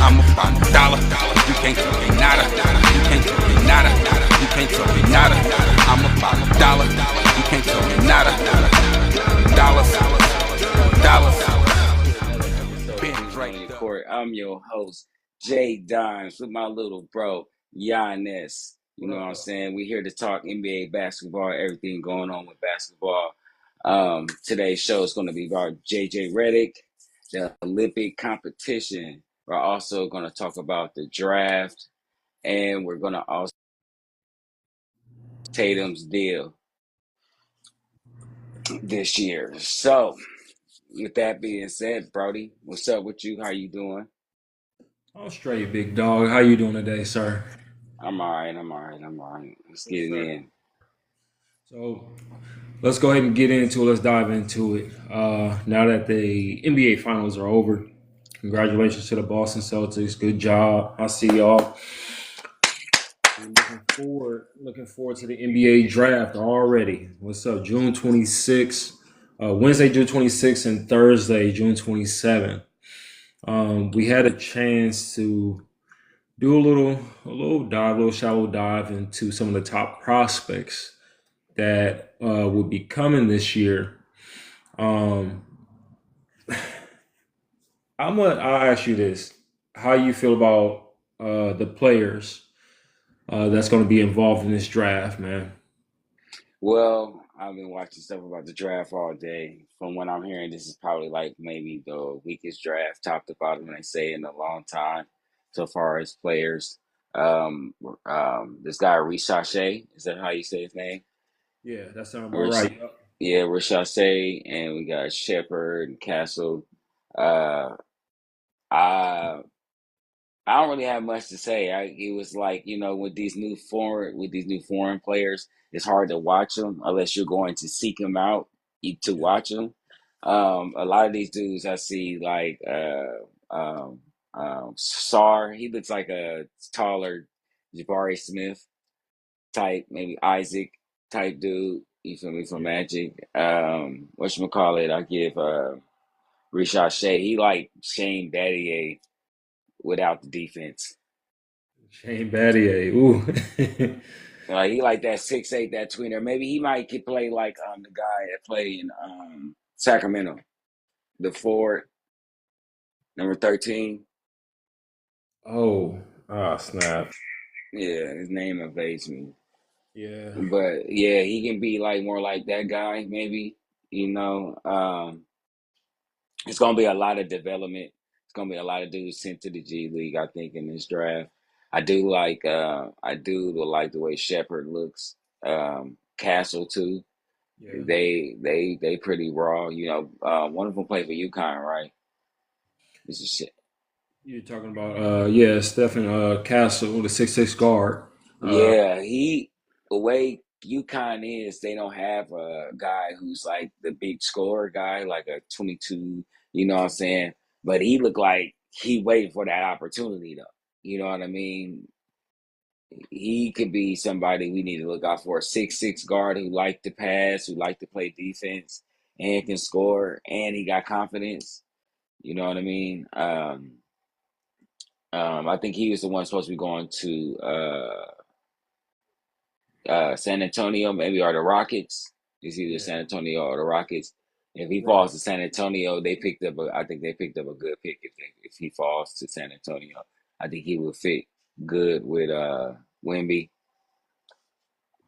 I'm about a dollar. You can't tell me nada. You can't tell me nada. You can't tell me nada. I'm about a dollar. You can't tell me nada. Dollars, dollars. Court. I'm your host, Jay Dimes, with my little bro, Giannis. You know what I'm saying? We're here to talk NBA basketball, everything going on with basketball. Today's show is going to be about JJ Reddick, the Olympic competition. We're also going to talk about the draft, and we're going to also Tatum's deal this year. So, with that being said, Brody, what's up with you? How you doing? I'm straight, big dog. How you doing today, sir? I'm all right. I'm all right. I'm all right. Let's get Yes, it sir. in. So let's go ahead and get into it. Let's dive into it. Now that the NBA finals are over, congratulations to the Boston Celtics. Good job. I see y'all. Looking forward to the NBA draft already. What's up? June 26th, Wednesday, June 26th, and Thursday, June 27th. We had a chance to do a little shallow dive into some of the top prospects that will be coming this year. Um, I'll ask you this: how you feel about the players that's going to be involved in this draft, man? Well, I've been watching stuff about the draft all day. From what I'm hearing, this is probably like maybe the weakest draft, top to bottom, they say, in a long time so far as players. This guy, Rishache, is that how you say his name? Yeah, that sounds about Rish, right. yeah, Rishache, and we got Shepard and Castle. Uh, I I don't really have much to say. It was like, with these new foreign players, it's hard to watch them unless you're going to seek them out to Yeah, watch them. A lot of these dudes I see like Sar. He looks like a taller Jabari Smith type, maybe Isaac type dude. You feel me from yeah. Magic? Whatchamacallit, I give Rishad Shea. He like Shane Battier without the defense. Shane Battier. Ooh. Like he like that 6'8", that tweener. Maybe he might could play like the guy that played in Sacramento, the forward, number 13. Oh, snap. Yeah, his name evades me. Yeah. But yeah, he can be like more like that guy, maybe. You know, it's gonna be a lot of development. It's gonna be a lot of dudes sent to the G League, I think, in this draft. I do like the way Shepard looks. Castle too. Yeah. They pretty raw. One of them played for UConn, right? This is shit. You're talking about yeah, Stephen Castle, the 6'6" guard. Uh Yeah, the way UConn is, they don't have a guy who's like the big scorer guy, like a 22. You know what I'm saying? But he looked like he waited for that opportunity, though. You know what I mean? He could be somebody we need to look out for. A 6'6" guard who like to pass, who like to play defense, and can score, and he got confidence. You know what I mean? I think he was the one supposed to be going to San Antonio, maybe, or the Rockets. It's either yeah, San Antonio or the Rockets. If he falls right. to San Antonio, I think they picked up a good pick. If he falls to San Antonio, I think he would fit good with Wemby,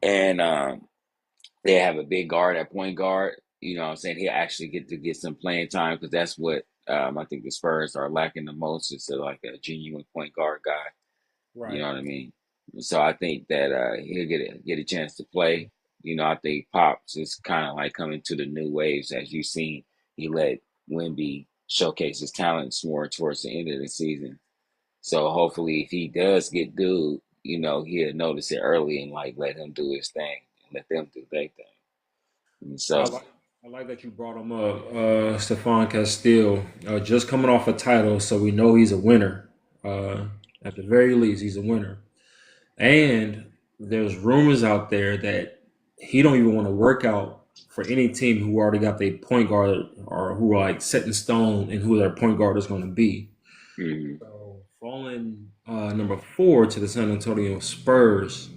and they have a big guard at point guard. You know what I'm saying? He'll actually get some playing time because that's what I think the Spurs are lacking the most is like a genuine point guard guy. You Right. know what I mean? So I think that he'll get a chance to play. I think Pops is kind of like coming to the new waves. As you've seen, he let Wemby showcase his talents more towards the end of the season. So hopefully, if he does get good, he'll notice it early and like let him do his thing and let them do their thing. And I so like I like that you brought him up, Stephon Castile, just coming off a title, so we know he's a winner. Uh, at the very least, he's a winner. And there's rumors out there that he don't even want to work out for any team who already got their point guard or who are like set in stone and who their point guard is going to be. mhm. So for going number 4 to the San Antonio Spurs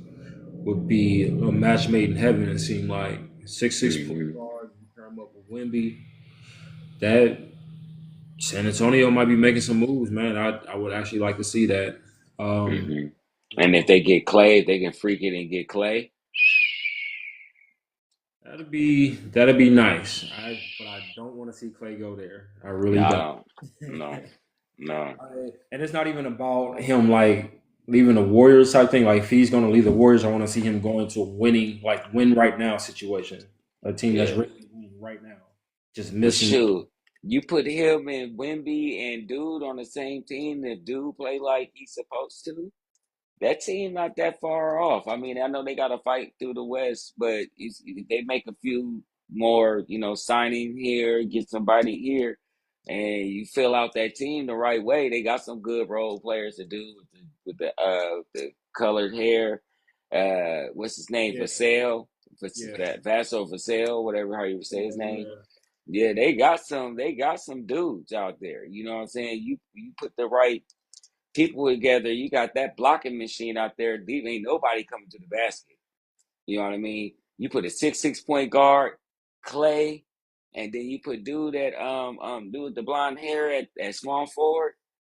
would be a match made in heaven. It seemed like 6'6" point Hmm. guard. You pair him up with Wimby. That San Antonio might be making some moves, man. I would actually like to see that. Um, Hmm. what And if about they get Clay, if they can freak it and get Clay. that'd be nice. But I don't want to see Clay go there. I really I don't. don't. No, no. And it's not even about him like leaving the Warriors type thing. Like if he's going to leave the Warriors, I want to see him going to a winning, like win right now situation. A team that's Yeah. really winning right now, just But missing. shoot, you put him and Wimby and Dude on the same team, if Dude play like he's supposed to, that team not that far off. I mean, I know they got to fight through the West, but if they make a few more, signing here, get somebody here, and you fill out that team the right way, they got some good role players to do with the colored hair. What's his name? Yeah, Vassell, yeah, Vassell Vassell, whatever how you would say his name. yeah. Yeah, they got some dudes out there. You know what I'm saying? You put the right people together, you got that blocking machine out there. Ain't nobody coming to the basket. You know what I mean? You put a 6'6" point guard, Clay, and then you put dude with the blonde hair at small forward,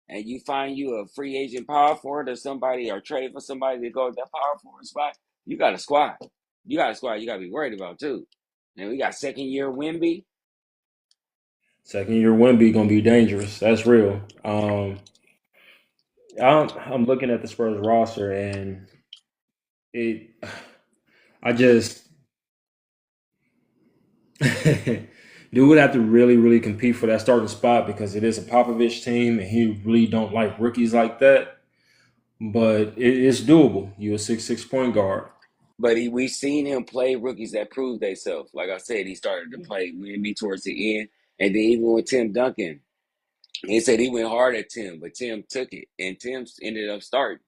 and you find you a free agent power forward or somebody or trade for somebody to go at that power forward spot. You got a squad. You got a squad you gotta be worried about too. And we got second year Wimby. Second year Wimby gonna be dangerous. That's real. I'm looking at the Spurs roster and it. I just dude would have to really, really compete for that starting spot because it is a Popovich team and he really don't like rookies like that. But it's doable. You a 6'6" point guard. But we seen him play rookies that proved themselves. Like I said, he started to play Wimby towards the end, and then even with Tim Duncan, he said he went hard at Tim, but Tim took it, and Tim ended up starting.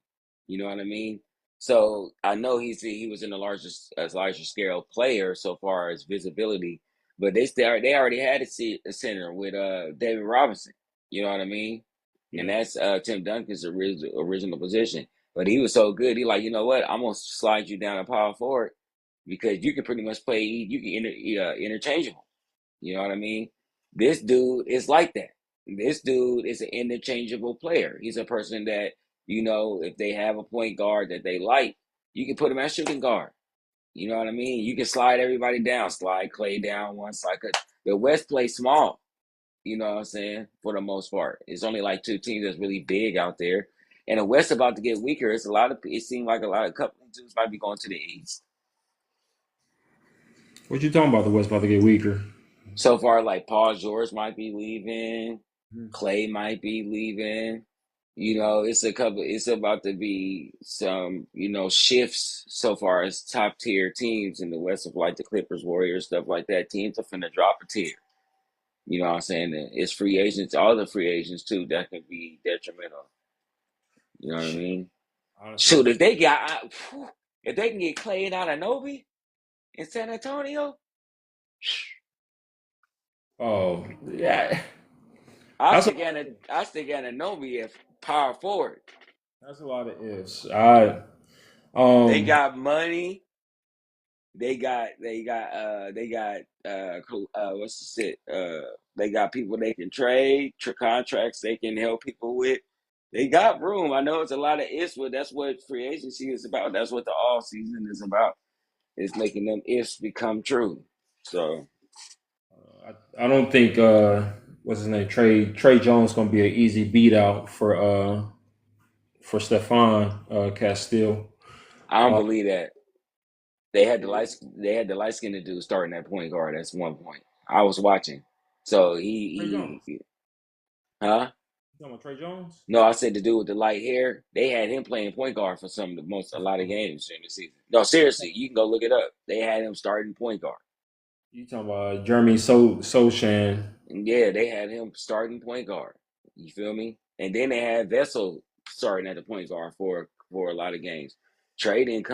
You know what I mean? So I know he was in a larger scale player so far as visibility, but they already had a center with David Robinson. You know what I mean? And Yeah. that's Tim Duncan's original position. But he was so good, he like, you know what? I'm gonna slide you down a power forward because you can pretty much play. You can interchangeable. You know what I mean? This dude is like that. This dude is an interchangeable player. He's a person that, if they have a point guard that they like, you can put him at shooting guard. You know what I mean? You can slide everybody down, slide Clay down one side. The West plays small, you know what I'm saying? For the most part. It's only like two teams that's really big out there. And the West about to get weaker. It seems like a couple of teams might be going to the East. What you talking about? The West about to get weaker. So far, like Paul George might be leaving, Mhm. Clay might be leaving. It's about to be some, shifts so far as top tier teams in the West of like the Clippers, Warriors, stuff like that. Teams are finna drop a tier. You know what I'm saying? And it's free agents, all the free agents too, that can be detrimental. You know what I Shit. mean? Honestly. Shoot, if they can get Clay and Anunoby in San Antonio, Oh yeah. I That's a stick lot of Ana, I stick Anunoby at power forward. that's a lot of ifs. I They um got money. What's the shit? They got people they can trade, contracts they can help people with. They got room. I know it's a lot of ifs, but that's what free agency is about. That's what the all season is about. Is making them ifs become true. So I don't think what's his name Trey Jones gonna be an easy beat out for Stefan Castile. I don't Uh, believe that they had the light skinned dude starting at point guard. That's one point. I was watching. So Trey Jones. huh? You talking about Trey Jones? No, I said the dude with the light hair. They had him playing point guard for a lot of games during the season. No, seriously, you can go look it up. They had him starting point guard. You talking about Jeremy Sochan? And yeah, they had him starting point guard. You feel me? And then they had Vessel starting at the point guard for a lot of games. Trey didn't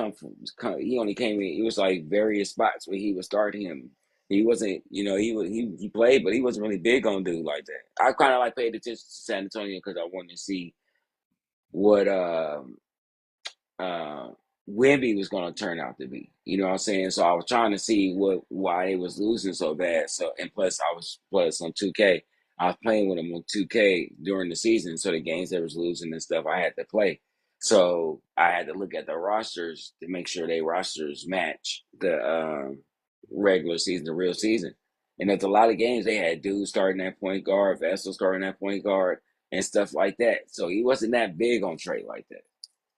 he only came in. It was like various spots where he was starting him. He wasn't, he played, but he wasn't really big on dude like that. I kind of like paid attention to San Antonio because I wanted to see what uh, Wemby was going to turn out to be. You know what I'm saying? So I was trying to see why they was losing so bad. So and plus I was plus on 2K. I was playing with them on 2K during the season. So the games they was losing and stuff, I had to play. So I had to look at the rosters to make sure they rosters match the regular season, the real season. And there's a lot of games they had dudes starting at point guard, Vessel starting at point guard, and stuff like that. So he wasn't that big on Trey like that.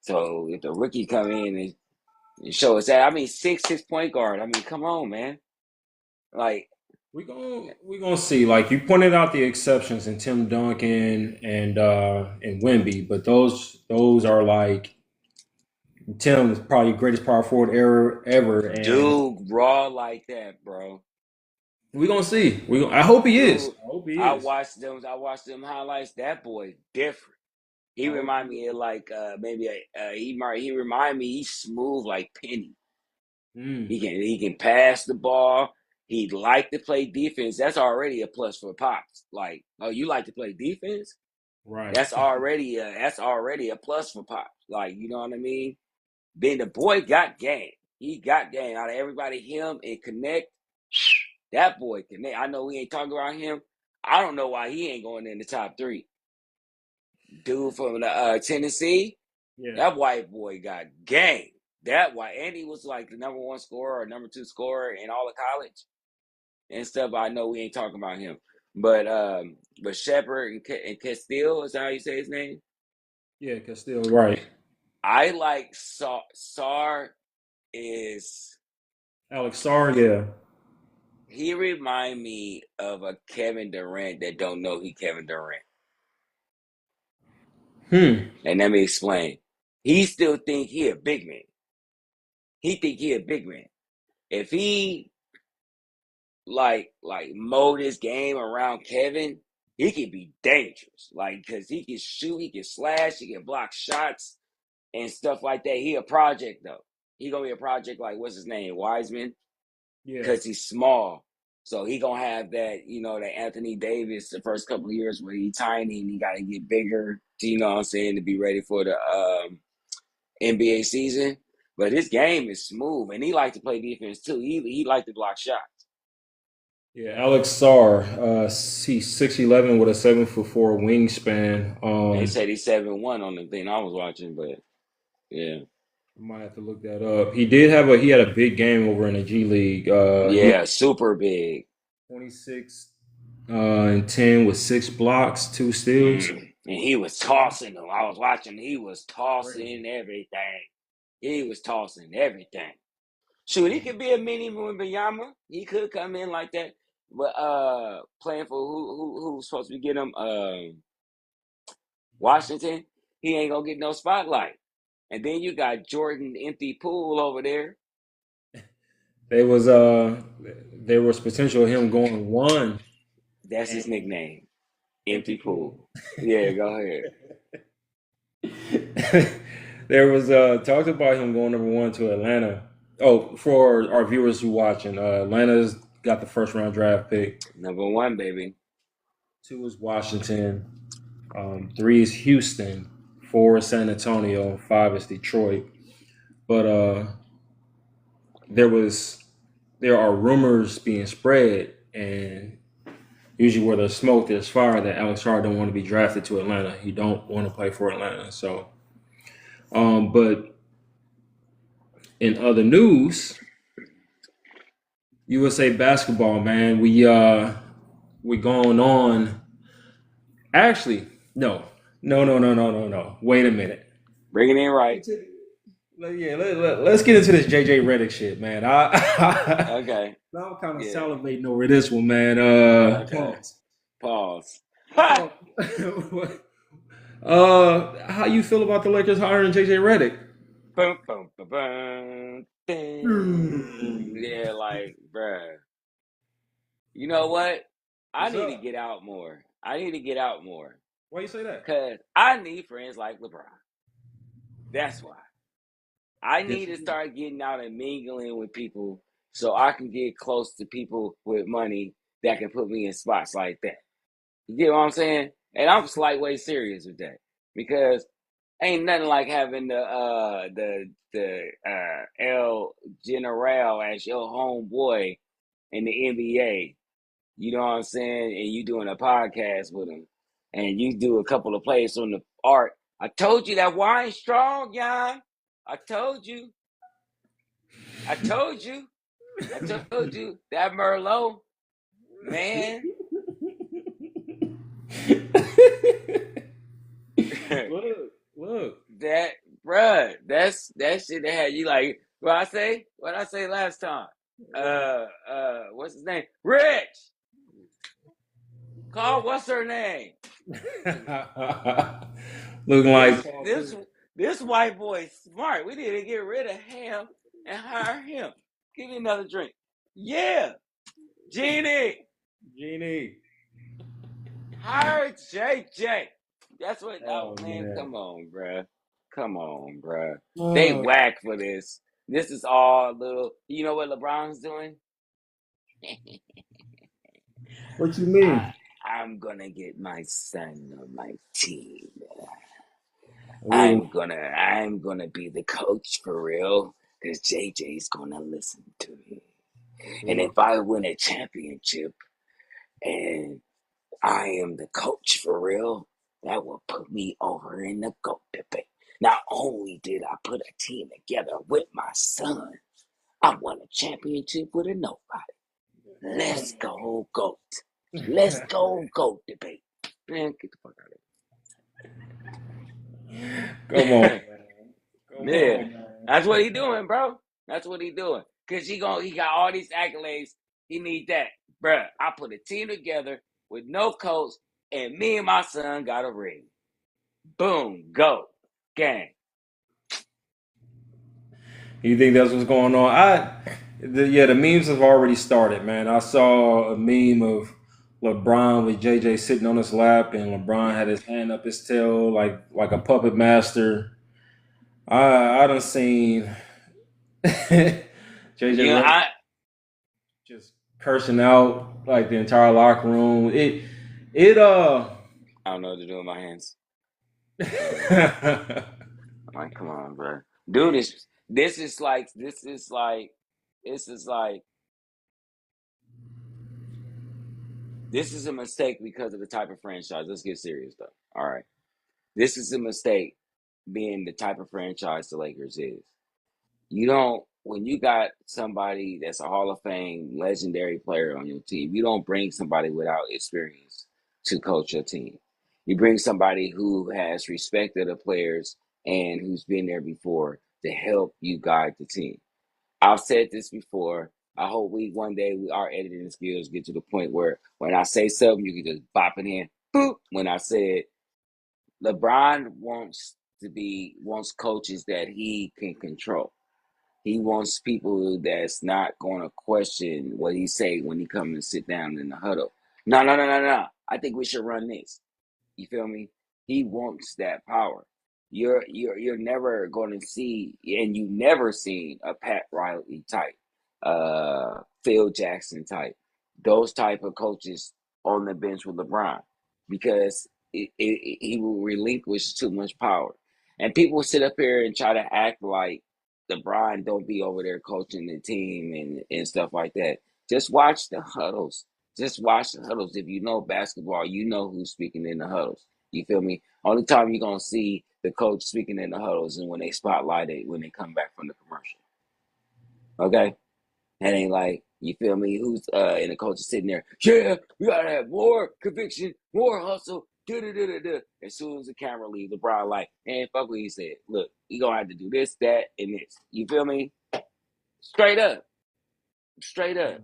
So if the rookie come in and show us that, I mean, 6'6" point guard. I mean, come on, man. Like, We gonna see. Like you pointed out the exceptions in Tim Duncan and Wemby, but those are like Tim is probably the greatest power forward ever, and dude, raw like that, bro. we gonna see. I hope he is. Dude, I hope he I is. watched them. I watched them highlights. That boy different. He I hope remind he me is. of like maybe he remind me he's smooth like Penny. Mm, He can pass the ball. He like to play defense. That's already a plus for Pops. Like, oh, you like to play defense? right. That's already a plus for Pops. Like, you know what I mean? Then the boy got game. He got game out of everybody. Him and Connect. That boy Connect. I know we ain't talking about him. I don't know why he ain't going in the top three. Dude from the Tennessee. Yeah. That white boy got game. That white, and he was like the number one scorer or number two scorer in all of college and stuff. I know we ain't talking about him, but Shepard and Castile is that how you say his name? Yeah, Castillo, right. I like Sar is Alex Sarr, yeah. he remind me of a Kevin Durant that don't know he Kevin Durant. Hmm. And let me explain. He still think he a big man. He think he a big man. If he like mold his game around Kevin, he can be dangerous. Like because he can shoot, he can slash, he can block shots and stuff like that. He a project though. He gonna be a project like what's his name, Wiseman, Yeah. because he's small. So he gonna have that, that Anthony Davis the first couple of years where he tiny and he gotta get bigger, you know what I'm saying, to be ready for the NBA season. But his game is smooth and he like to play defense too. He like to block shots. Yeah, Alex Sarr, he's 6'11" with a 7'4" wingspan. They said he's 7-1 on the thing I was watching, but yeah. I might have to look that up. He had a big game over in the G League. He Yeah, super big. 26 and 10 with 6 blocks, 2 steals. And he was tossing them. I was watching, he was Crazy. tossing everything. He was tossing everything. Shoot, he could be a mini Wembanyama. He could come in like that. But playing for who's supposed to be getting him Washington, he ain't gonna get no spotlight. And then you got Jordan empty pool over there. There was there was potential of him going one That's his and nickname. empty Empty pool. pool. Yeah, go ahead. There was talked about him going number one to Atlanta. Oh, for our viewers who watching, Atlanta's got the first round draft pick. Number one, baby. 2 is Washington. 3 is Houston. 4 is San Antonio. 5 is Detroit. But there are rumors being spread, and usually where there's smoke, there's fire. That Alex Hart don't want to be drafted to Atlanta. He don't want to play for Atlanta. So, but in other news, USA basketball, man, we going on. Actually, no. Wait a minute. Bring it in right. Yeah, let's get into this JJ Reddick shit, man. Okay. I'm kind of Yeah. salivating over this one, man. Okay. Pause. Ha! How you feel about the Lakers hiring JJ Reddick? Boom, boom, boom, boom. Ding. Yeah, like, bruh. You know what? I What's need to up? get out more. I need to get out more. Why you say that? Because I need friends like LeBron. That's why. I need to Disagree. start getting out and mingling with people so I can get close to people with money that can put me in spots like that. You get what I'm saying? And I'm slightly serious with that. Because Ain't nothing like having the El General as your homeboy in the NBA. You know what I'm saying? And you doing a podcast with him, and you do a couple of plays on the art. I told you that wine strong, Jan. I told you. I told you. I told you that Merlot, man. Look. That bruh, that shit that had you like what I say last time. What's his name? Rich. Call what's her name? Looking This like Paul this Pierce. this white boy is smart. We need to get rid of him and hire him. Give me another drink. Yeah, Genie. Genie. Hire JJ. That's what. Oh Oh man, man. come on, bruh. Come on, bruh. They Uh, whack for this. This is all little. You know what LeBron's doing? what you I, mean? I'm gonna get my son on my team. Ooh. I'm gonna be the coach for real. Cause JJ's gonna listen to me. And Ooh. if I win a championship and I am the coach for real, that will put me over in the GOAT debate. Not only did I put a team together with my son, I won a championship with a nobody. Let's go GOAT. Let's go GOAT debate. Man, get the fuck out Come on, of man. Come here. Yeah. on, man. That's what he doing, bro. That's what he doing. Cause he got all these accolades. He need that. Bruh, I put a team together with no coach, and me and my son got a ring. Boom, go. Gang. You think that's what's going on? The memes have already started, man. I saw a meme of LeBron with JJ sitting on his lap, and LeBron had his hand up his tail like a puppet master. I done seen JJ You know, Reddick just cursing out like the entire locker room. It I don't know what to do with my hands. I'm like, come on, bro. Dude, this is like this is like this is like this is a mistake because of the type of franchise. Let's get serious though. All right. This is a mistake being the type of franchise the Lakers is. You don't when you got somebody that's a Hall of Fame legendary player on your team, you don't bring somebody without experience to coach your team. You bring somebody who has respected the players and who's been there before to help you guide the team. I've said this before. I hope one day our editing skills get to the point where when I say something, you can just bop it in. Boop. When I said LeBron wants coaches that he can control. He wants people that's not going to question what he say when he come and sit down in the huddle. No, no, no, no, no. I think we should run this. You feel me? He wants that power. You're never going to see, and you never seen a Pat Riley type, Phil Jackson type, those type of coaches on the bench with LeBron, because he will relinquish too much power, and people sit up here and try to act like LeBron don't be over there coaching the team and stuff like that. Just watch the huddles. Just watch the huddles. If you know basketball, you know who's speaking in the huddles. You feel me? Only time you're gonna see the coach speaking in the huddles and when they spotlight it when they come back from the commercial. Okay? That ain't like, you feel me, who's and the coach is sitting there, yeah, we gotta have more conviction, more hustle, da da da da da. As soon as the camera leaves, LeBron like, man, fuck what he said. Look, you gonna have to do this, that, and this. You feel me? Straight up. Straight up.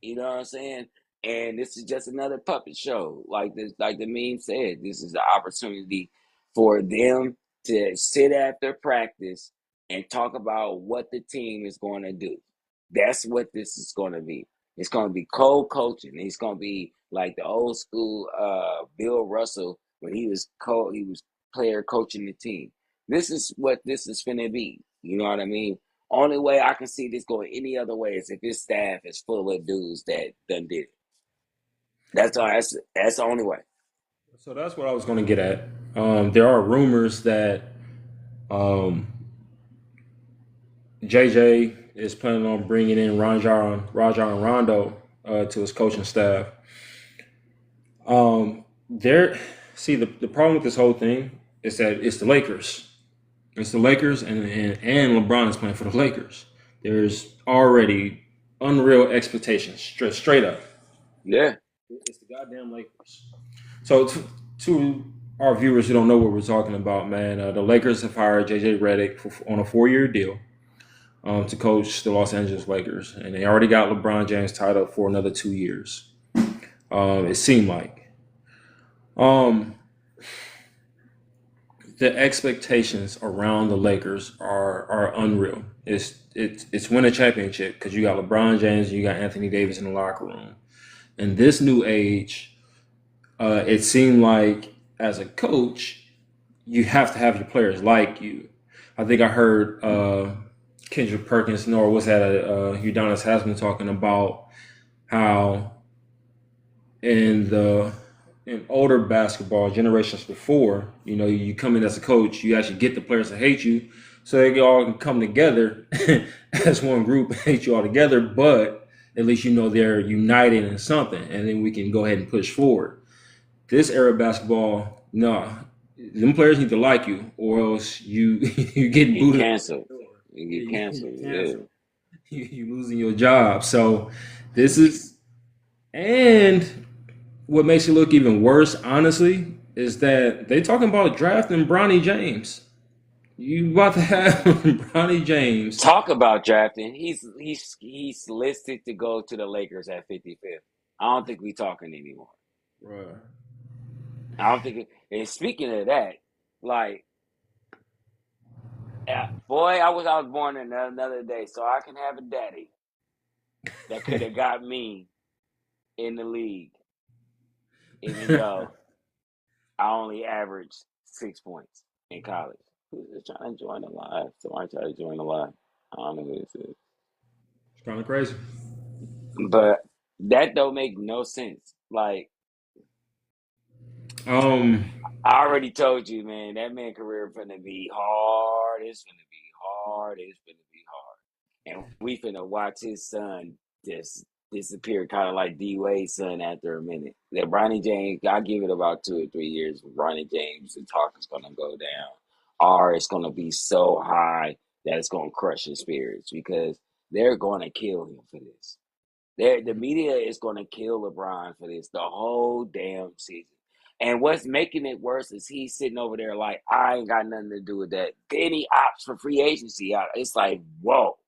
You know what I'm saying? And this is just another puppet show. Like the meme said, this is the opportunity for them to sit after practice and talk about what the team is going to do. That's what this is going to be. It's going to be cold coaching. It's going to be like the old school Bill Russell when he was player coaching the team. This is what this is finna be. You know what I mean? Only way I can see this going any other way is if his staff is full of dudes that done did it. That's all. That's the only way. So that's what I was going to get at. There are rumors that Um, JJ is planning on bringing in Rajon Rondo to his coaching staff. There, see the problem with this whole thing is that it's the Lakers. It's the Lakers, and LeBron is playing for the Lakers. There's already unreal expectations, straight up. Yeah. It's the goddamn Lakers. So to our viewers who don't know what we're talking about, man, the Lakers have hired JJ Reddick on a 4-year deal to coach the Los Angeles Lakers, and they already got LeBron James tied up for another 2 years. It seemed like. The expectations around the Lakers are unreal. It's win a championship because you got LeBron James, you got Anthony Davis in the locker room. In this new age, it seemed like as a coach, you have to have your players like you. I think I heard Kendrick Perkins, nor was that Udonis Haslam talking about how in older basketball generations before, you come in as a coach, you actually get the players to hate you, so they all can come together as one group and hate you all together. But at least they're united in something, and then we can go ahead and push forward. This era of basketball, no, them players need to like you, or else you get booted. Canceled. You get canceled. Yeah. You losing your job. So this is, and what makes it look even worse, honestly, is that they talking about drafting Bronny James. You about to have Bronny James. Talk about drafting. He's listed to go to the Lakers at 55th. I don't think we talking anymore. Right. I don't think. And speaking of that, like, boy, I was born another day, so I can have a daddy that could have got me in the league, even though I only averaged 6 points in college. Who's trying to join the live? Somebody try to join the live. I don't know who this is. It's kind of crazy. But that don't make no sense. Like, I already told you, man, that man career finna be hard. It's finna be hard. It's finna be hard. And we finna watch his son just disappear, kind of like D Wade's son after a minute. That Bronny James, I give it about 2 or 3 years. Bronny James, the talk is gonna go down, or it's gonna be so high that it's gonna crush his spirits because they're gonna kill him for this. The media is gonna kill LeBron for this the whole damn season. And what's making it worse is he's sitting over there like, I ain't got nothing to do with that. Then he opts for free agency. It's like, whoa.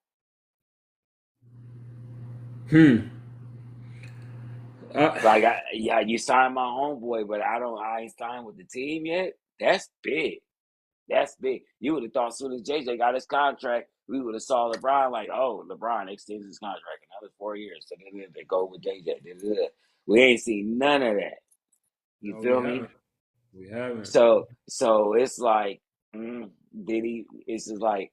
Like, you signed my homeboy, but I ain't signed with the team yet. That's big. That's big. You would have thought as soon as JJ got his contract, we would have saw LeBron like, oh, LeBron extends his contract another 4 years. So then they go with JJ. We ain't seen none of that. You feel me? We haven't. So it's like, did he? It's just like,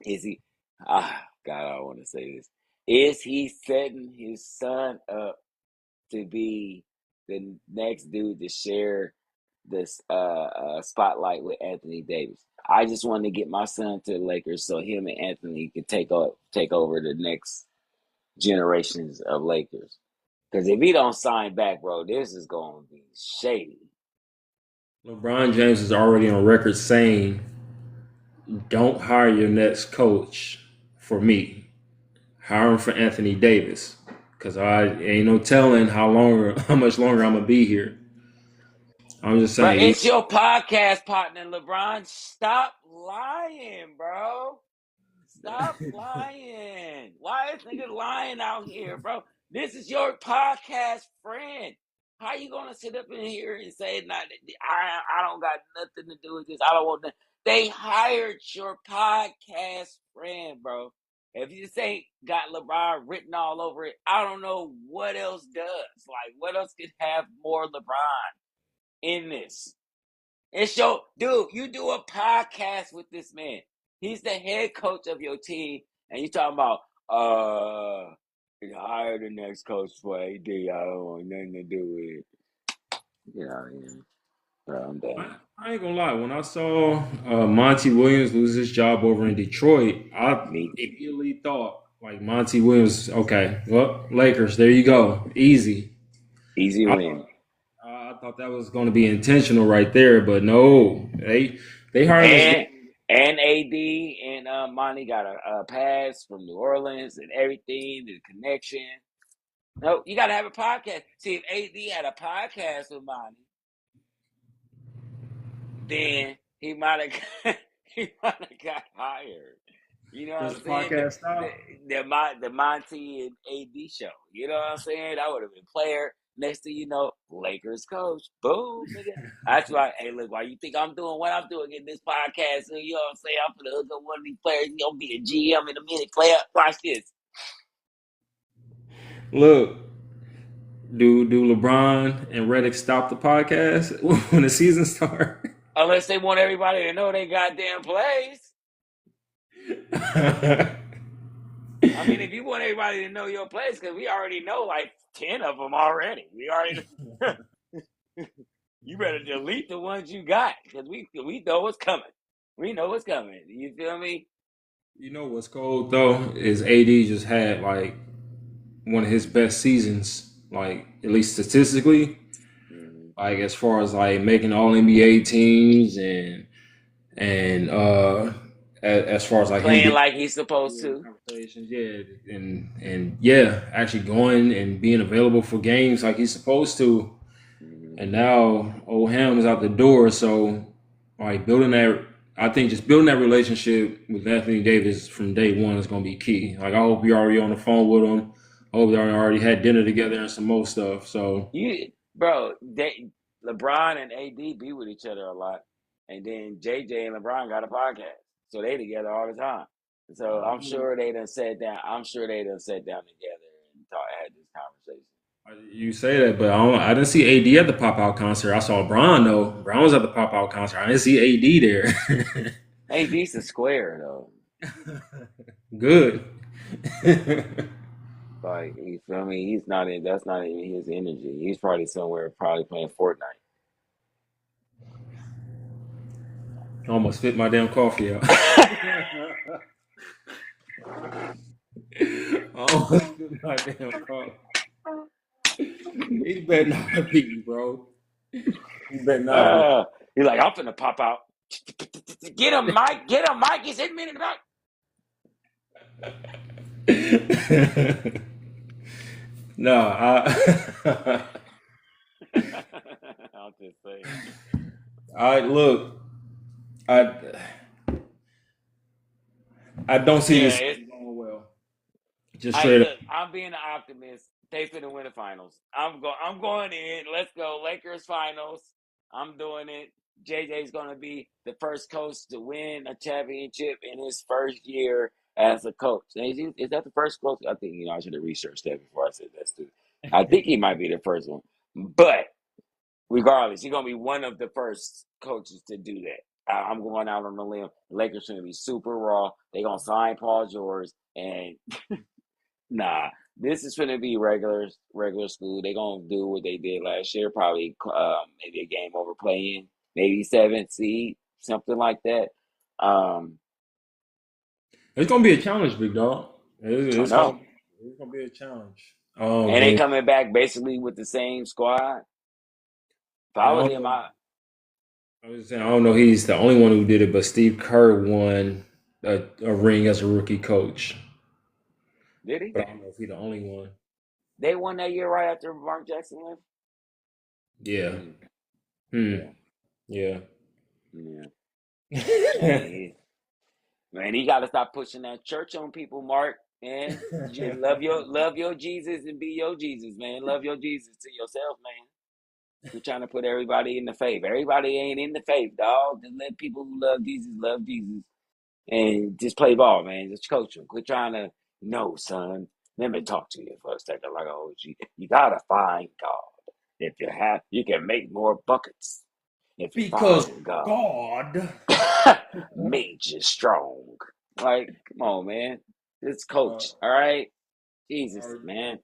is he? God, I don't want to say this. Is he setting his son up to be the next dude to share this spotlight with Anthony Davis? I just wanted to get my son to the Lakers so him and Anthony can take over the next generations of Lakers. Because if he don't sign back, bro, this is going to be shady. LeBron James is already on record saying, don't hire your next coach for me. Hire him for Anthony Davis. Because I ain't no telling how much longer I'm going to be here. I'm just saying. But it's your podcast partner, LeBron. Stop lying, bro. Stop lying. Why is nigga lying out here, bro? This is your podcast friend. How you gonna sit up in here and say, "Nah, I don't got nothing to do with this. I don't want that." They hired your podcast friend, bro. If you just ain't got LeBron written all over it, I don't know what else does. Like, what else could have more LeBron in this? It's your dude. You do a podcast with this man. He's the head coach of your team, and you talking about hire the next coach for AD. I don't want nothing to do with it. Bro, I'm done. I ain't gonna lie. When I saw Monty Williams lose his job over in Detroit, I Me, immediately thought like Monty Williams. Okay, well, Lakers. There you go. Easy. easy I win. thought I thought that was going to be intentional right there, but no. They hired this. And AD and Monty got a pass from New Orleans and everything, the connection. No, you got to have a podcast. See, if AD had a podcast with Monty, then he might have he might have got hired. You know what There's I'm a saying? podcast out. The Monty and AD show. You know what I'm saying? I would have been player. Next thing you know, Lakers coach. Boom, nigga. That's why. Hey, look, why you think I'm doing what I'm doing in this podcast? You know what I'm saying? I'm gonna hook up one of these players. He gonna be a GM in a minute. Player, watch this. Look, do LeBron and Reddick stop the podcast when the season starts? Unless they want everybody to know they goddamn plays. I mean, if you want everybody to know your plays, because we already know like 10 of them already. We already. You better delete the ones you got because we know what's coming. We know what's coming. You feel me? You know what's cold though is AD just had like one of his best seasons, like at least statistically, Mm-hmm. like as far as like making all NBA teams and as far as like him Playing being like he's supposed in to. conversations, yeah, and yeah, actually going and being available for games like he's supposed to. Mm-hmm. And now old Ham is out the door, so like building that, I think just building that relationship with Anthony Davis from day one is going to be key. Like I hope you're already on the phone with him. I hope you already had dinner together and some more stuff. So Bro, LeBron and AD be with each other a lot, and then JJ and LeBron got a podcast, so they together all the time. So I'm sure they done sat down. I'm sure they done sat down together and had this conversation. you say that, but I didn't see AD at the pop out concert. I saw Bron though. Bron was at the pop out concert. I didn't see AD there. AD's a square though. Good. Like, you feel me? He's not in. That's not even his energy. He's probably somewhere, probably playing Fortnite. I almost spit my damn coffee out. I almost spit my damn coffee. He better not be, bro. He better not be. He's like, I'm finna pop out. Get him, Mike. Get him, Mike. He's hitting me in the back. No, I'll just say. I look. I don't see this going well. Just straight up. Look, I'm being an optimist. They finna win the finals. I'm going in. Let's go. Lakers finals. I'm doing it. JJ's gonna be the first coach to win a championship in his first year as a coach. Is that the first coach? I think I should have researched that before I said that too. I think he might be the first one. But regardless, he's gonna be one of the first coaches to do that. I'm going out on the limb. The Lakers are gonna be super raw. They're gonna sign Paul George and nah, this is going to be regular school. They're going to do what they did last year, probably maybe a game over playing, maybe 7th seed, something like that. It's gonna be a challenge, big dog. I know. It's gonna be a challenge. And they coming back basically with the same squad. If I was him, I was saying I don't know. He's the only one who did it, but Steve Kerr won a ring as a rookie coach. Did he? But I don't know if he's the only one. They won that year right after Mark Jackson left. Yeah. Yeah. Man, he got to stop pushing that church on people, Mark. Man, love your Jesus and be your Jesus, man. Love your Jesus to yourself, man. You're trying to put everybody in the faith. Everybody ain't in the faith, dog. Just let people who love Jesus, and just play ball, man. Just coach them. Quit trying to, no, son. Let me talk to you for a second, like you gotta find God. If you have, you can make more buckets. If you find God made you strong. Like, come on, man. Just coach, all right? Jesus, man.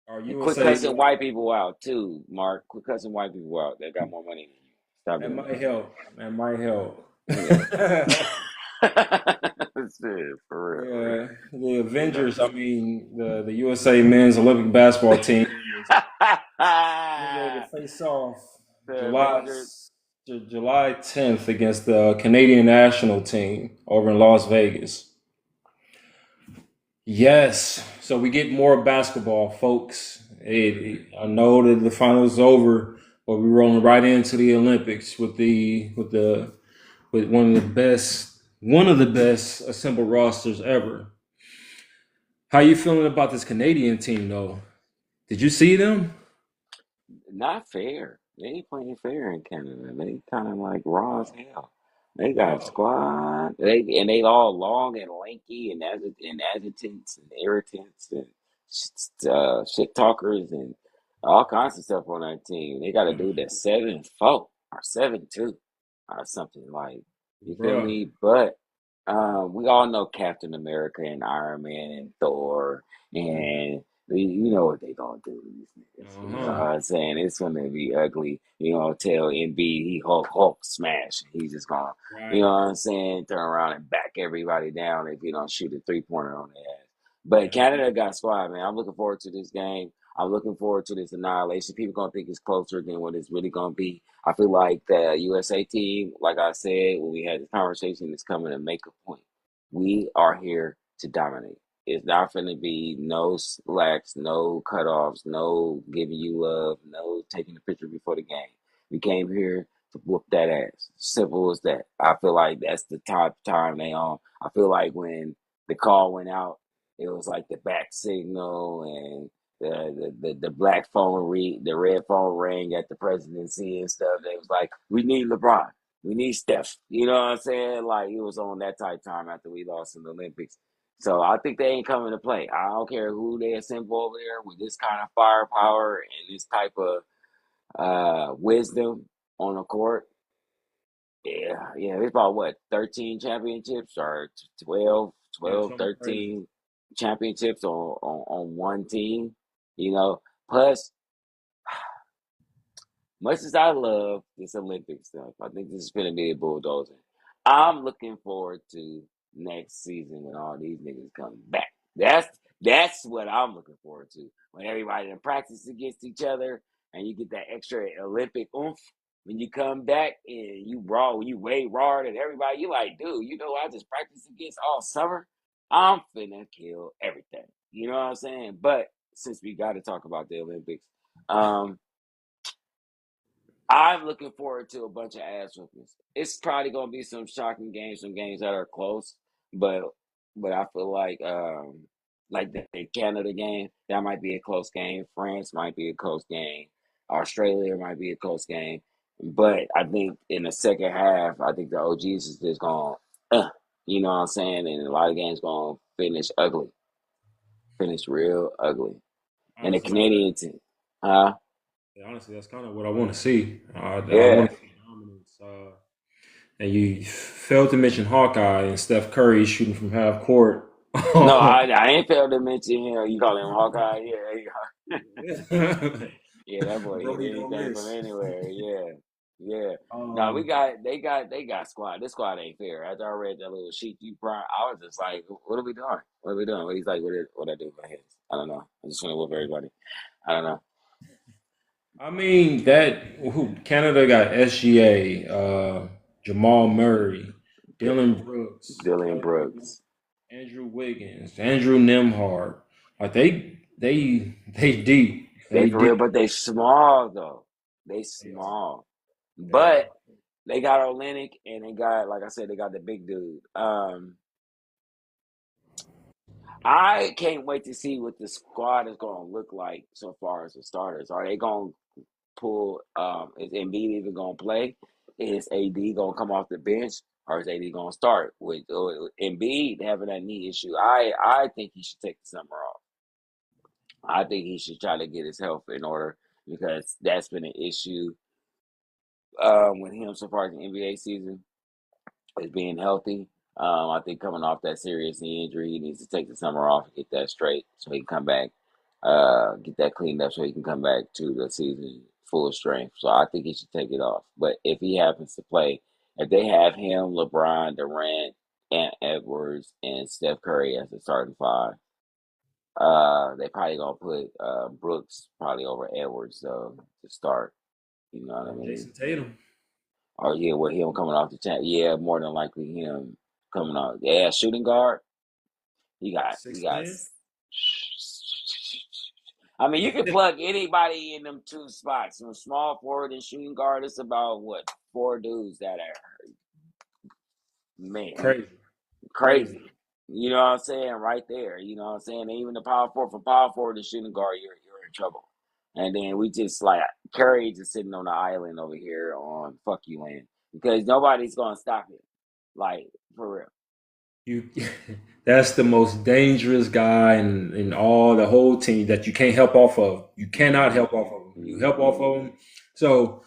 And quit cussing white people out too, Mark. Quit cussing white people out. They got more money than you. Stop That doing might help. That might help. that. Yeah. Shit, for Yeah, the real. Avengers. I mean, the USA men's Olympic basketball team is getting ready to face off The July Avengers. July 10th against the Canadian national team over in Las Vegas. Yes, so we get more basketball, folks. I know that the finals is over, but we're rolling right into the Olympics with one of the best assembled rosters ever. How you feeling about this Canadian team, though? Did you see them? Not fair. They ain't playing fair in Canada. They kind of like raw as hell. They got a Wow. squad. They all long and lanky and agitants and irritants and shit talkers and all kinds of stuff on that team. They got a dude that's 7'4" or 7'2" or something like. You feel Bruh. me? But we all know Captain America and Iron Man and Thor and you know what they gonna do to these niggas. You know what Uh-huh. I'm saying? It's gonna be ugly. You know, tell Embiid he Hulk smash. He's just gonna, you know Right. what I'm saying, turn around and back everybody down if you don't shoot a 3-pointer on their ass. But Yeah. Canada got squad, man. I'm looking forward to this game. I'm looking forward to this annihilation. People gonna think it's closer than what it's really gonna be. I feel like the USA team, like I said when we had this conversation, is coming to make a point. We are here to dominate. It's not going to be no slacks, no cutoffs, no giving you love, no taking a picture before the game. We came here to whoop that ass. Simple as that. I feel like that's the top time they on. I feel like when the call went out, it was like the back signal and the black phone the red phone rang at the presidency and stuff. They was like, we need LeBron. We need Steph. You know what I'm saying? Like it was on that type time after we lost in the Olympics. So I think they ain't coming to play. I don't care who they assemble over there with this kind of firepower and this type of wisdom on the court. Yeah, yeah, it's about what, 13 championships or 12, Yeah, 12, something crazy. 13 championships on one team, you know. Plus, much as I love this Olympic stuff, I think this is going to be a bulldozer. I'm looking forward to next season when all these niggas come back. That's that's what I'm looking forward to. When everybody in practice against each other and you get that extra Olympic oomph when you come back and you raw, you way raw than everybody. You like, dude, you know I just practiced against all summer. I'm finna kill everything. You know what I'm saying? But since we got to talk about the Olympics, um, I'm looking forward to a bunch of ass whoopings. It's probably gonna be some shocking games, some games that are close, but I feel like the Canada game, that might be a close game. France might be a close game. Australia might be a close game. But I think in the second half, I think the OGs is just gonna, you know what I'm saying, and a lot of games gonna finish real ugly. And the Honestly, Canadian team, huh? honestly, that's kind of what I want to see. I Yeah. want to see dominance. And you failed to mention Hawkeye and Steph Curry shooting from half court. No, I ain't failed to mention him. You call him Hawkeye? Yeah, yeah, that boy hit Brody don't anything from miss. anywhere. Yeah, yeah. No, Um, they got squad. This squad ain't fair. After I read that little sheet you brought, I was just like, what are we doing? What are we doing? What he's like, what I do with my hands? I don't know. I just want to whoop everybody. I don't know. I mean that Canada got SGA, Jamal Murray, D- Dylan Brooks, Dylan Brooks. Andrew Wiggins, Andrew Nemhard. Like they deep. They They for real, deep. but they small though. They They are. small, They but are. they got Olenek and they got, like I said, they got the big dude. I can't wait to see what the squad is going to look like so far as the starters. Are they going to pull? Is Embiid even going to play? Is AD going to come off the bench, or is AD going to start with Embiid having that knee issue? I think he should take the summer off. I think he should try to get his health in order because that's been an issue with him so far as the NBA season. Is being healthy. I think coming off that serious knee injury, he needs to take the summer off and get that straight so he can come back, get that cleaned up so he can come back to the season full strength. So I think he should take it off. But if he happens to play, if they have him, LeBron, Durant, and Edwards, and Steph Curry as the starting five, they probably gonna put Brooks probably over Edwards to start. You know what I Or mean? Jason Tatum, Or yeah, with him coming off the chat, yeah, more than likely him coming off. Yeah, shooting guard. He six got. man. I mean, you can plug anybody in them two spots. From small forward and shooting guard, it's about what, four dudes that are, man, Crazy, crazy. crazy. You know what I'm saying? Right there. You know what I'm saying? And even the power forward, from power forward to shooting guard, you're in trouble. And then we just like Curry just sitting on the island over here on fuck you land because nobody's gonna stop him. Like for real. You, that's the most dangerous guy in all the whole team that you can't help off of. You cannot help off of him. You help off of him. So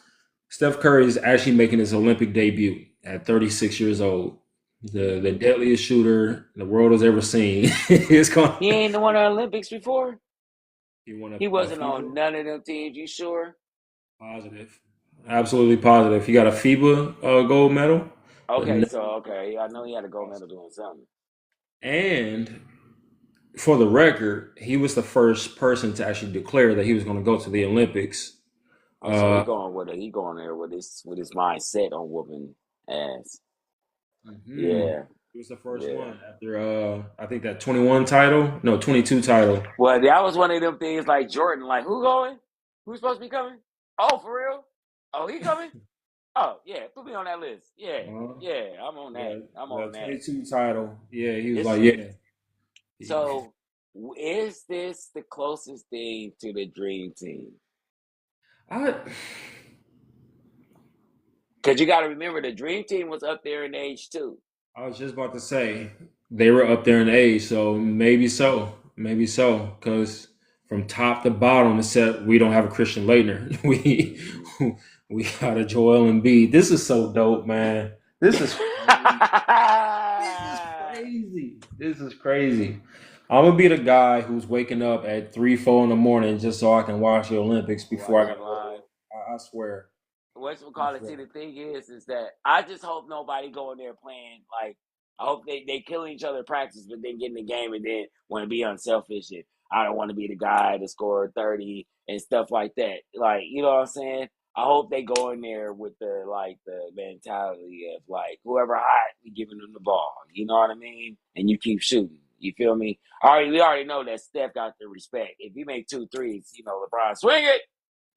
Steph Curry is actually making his Olympic debut at 36 years old. The deadliest shooter the world has ever seen. It's going. He ain't won the Olympics before. He won He a wasn't FIBA. on none of them teams. You sure? Positive, absolutely positive. He got a FIBA gold medal, but Okay, so okay, I know he had a gold medal doing something. and for the record, he was the first person to actually declare that he was going to go to the Olympics. Oh, so Uh, he going there with his mindset on whooping ass. mhm. Yeah, He was the first yeah. one after I think that 21 title, no 22 title. Well, that was one of them things like Jordan, like who going? Who's supposed to be coming? Oh, for real? Oh, he coming? Oh, yeah. Put me on that list. Yeah, Uh, yeah. I'm on that. yeah, I'm the on that. 22 title. Yeah, he was It's like, yeah. He- so. Is this the closest thing to the dream team? I Because you got to remember, the dream team was up there in age too. I was just about to say they were up there in age, so maybe so, because from top to bottom, except we don't have a Christian Leitner, we got a Joel Embiid. This is so dope, man. This is crazy. This is crazy. This is crazy. I'm gonna be the guy who's waking up at 3, 4 in the morning just so I can watch the Olympics before I Watch it gotta go to live. work. I swear. What's we I call it? swear. See, the thing is that I just hope nobody go in there playing like. I hope they killing each other in practice, but then get in the game and then want to be unselfish and I don't want to be the guy to score 30 and stuff like that. Like, you know what I'm saying? I hope they go in there with the mentality of like whoever hot, we giving them the ball. You know what I mean? And you keep shooting. You feel me? We already know that Steph got the respect. If you make 2 threes, LeBron swing it,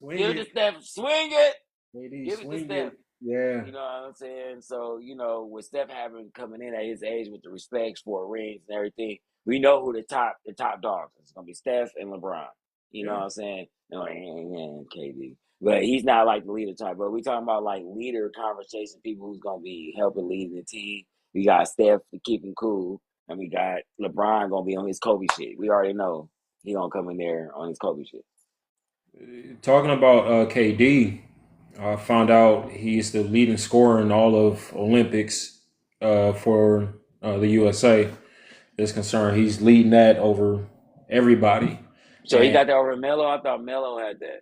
Swing give it to it. Steph, swing it. KD, Give it to swing Steph. it. Yeah. You know what I'm saying? So, with Steph having coming in at his age with the respects for rings and everything, we know who the top dogs. It's gonna be Steph and LeBron. You know Yeah. what I'm saying? And KD. But he's not like the leader type. But we talking about like leader conversation, people who's gonna be helping lead the team. We got Steph to keep him cool. And we got LeBron gonna be on his Kobe shit. We already know he gonna come in there on his Kobe shit. Talking about KD, I found out he's the leading scorer in all of Olympics for the USA. Is concerned, he's leading that over everybody, So he and got that over Melo. I thought Melo had that.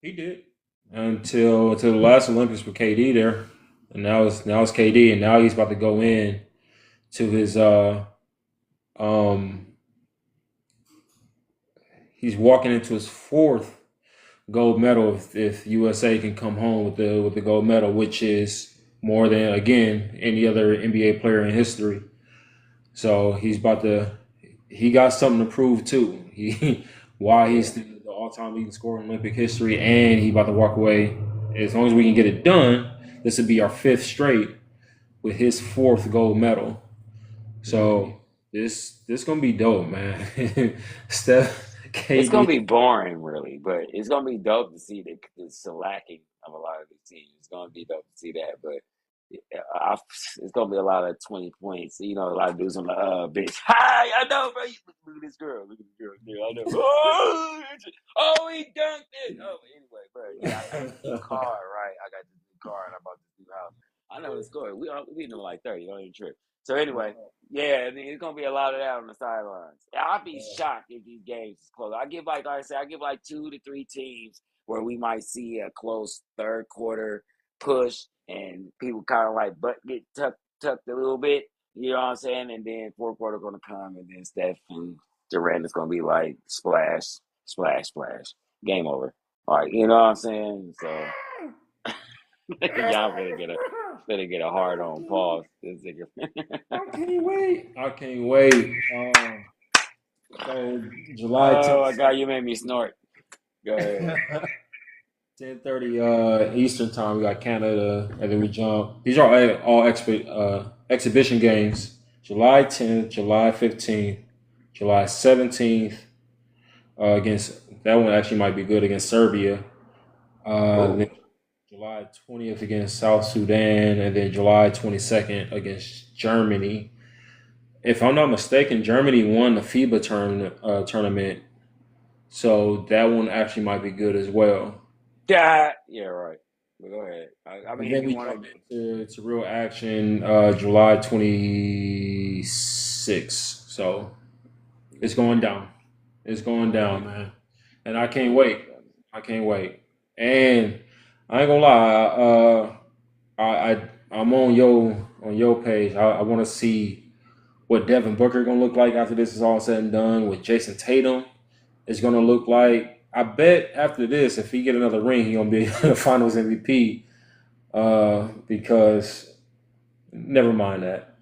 he did until the last Olympics with KD there, and now it's KD, and now he's about to go in to his um he's walking into his fourth gold medal if USA can come home with the gold medal, which is more than again any other NBA player in history. So he got something to prove too. Why Yeah. he's the all-time leading scorer in Olympic history, and he about to walk away. As long as we can get it done, this would be our fifth straight with his fourth gold medal. So this gonna be dope, man. Steph, It's gonna KD. be boring, really, but it's gonna be dope to see the shellacking of a lot of these teams. It's gonna be dope to see that, but it's gonna be a lot of 20 points. A lot of dudes on the bench. Hi, I know, bro. Look at this girl. Look at this girl. Yeah, I know. Oh, he dunked it. Oh, anyway, bro. Yeah, I got this new car, right? I got this new car, and I bought this new house. I know the score. We know like 30. Don't even trip. So anyway. Yeah, I mean, it's gonna be a lot of that on the sidelines. I'd be shocked if these games is close. I give like I said, I give like 2 to 3 teams where we might see a close third quarter push and people kind of like butt get tucked a little bit. You know what I'm saying? And then fourth quarter gonna come, and then Steph and Durant is gonna be like splash, splash, splash, game over. All right, you know what I'm saying? So y'all better get a hard on pause. This nigga. I can't wait. I can't wait. So July Oh my 10th, god, you made me snort. Go ahead. 10:30 Eastern time. We got Canada, and then we jump. These are all exhibition games. July 10th, July 15th, July 17th against that one actually might be good against Serbia. Then July 20th against South Sudan, and then July 22nd against Germany. If I'm not mistaken, Germany won the FIBA tournament, so that one actually might be good as well. Yeah, right. But go ahead. I And mean, if then you we want jump to, into real action July 26th. So it's going down. It's going down, man. And I can't wait. I can't wait. And I ain't gonna lie. I'm on your page. I want to see what Devin Booker gonna look like after this is all said and done. What Jason Tatum is gonna look like. I bet after this, if he get another ring, he gonna be the Finals MVP. Because never mind that.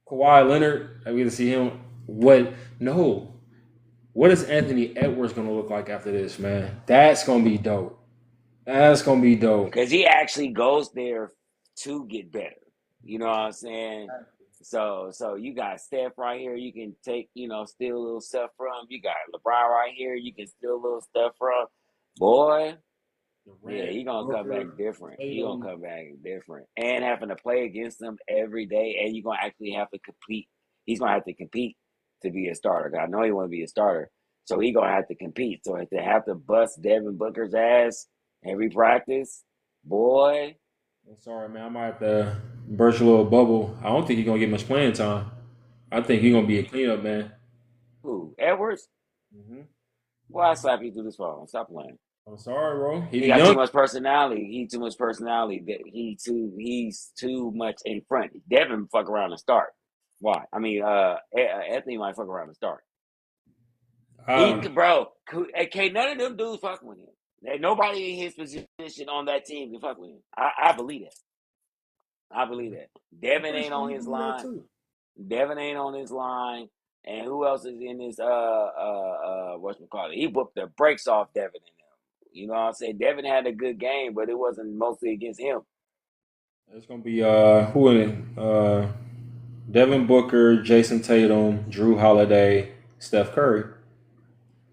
Kawhi Leonard, I get to see him. What? No. What is Anthony Edwards gonna look like after this, man? That's gonna be dope. That's gonna be dope. because he actually goes there to get better. You know what I'm saying? So you got Steph right here. You can take, steal a little stuff from. You got LeBron right here. You can steal a little stuff from. Boy, yeah, Durant, he gonna come back Booker, different. He gonna Tatum. come back different, and having to play against them every day, and you're gonna actually have to compete. He's gonna have to compete to be a starter. I know he want to be a starter, so he gonna have to compete. So to have to bust Devin Booker's ass every practice, boy. I'm sorry, man. I might have to burst a little bubble. I don't think he's gonna get much playing time. I think he's gonna be a cleanup man. Who Edwards? Hmm. Why I slap you through this phone? Stop playing. I'm sorry, bro. He's He got too young. much personality. Too much personality. He's too much in front. Devin fuck around and start. Why? I mean, Anthony might fuck around and start. Um, Can't none of them dudes fuck with him. Ain't nobody in his position on that team can fuck with him. I believe that. I believe that. I'm Devin pretty ain't sure on he his believe that line. too. Devin ain't on his line. And who else is in this whatchamacallit? He whooped the brakes off Devin and them. You know what I'm saying? Devin had a good game, but it wasn't mostly against him. It's gonna be who in it? Devin Booker, Jason Tatum, Drew Holiday, Steph Curry.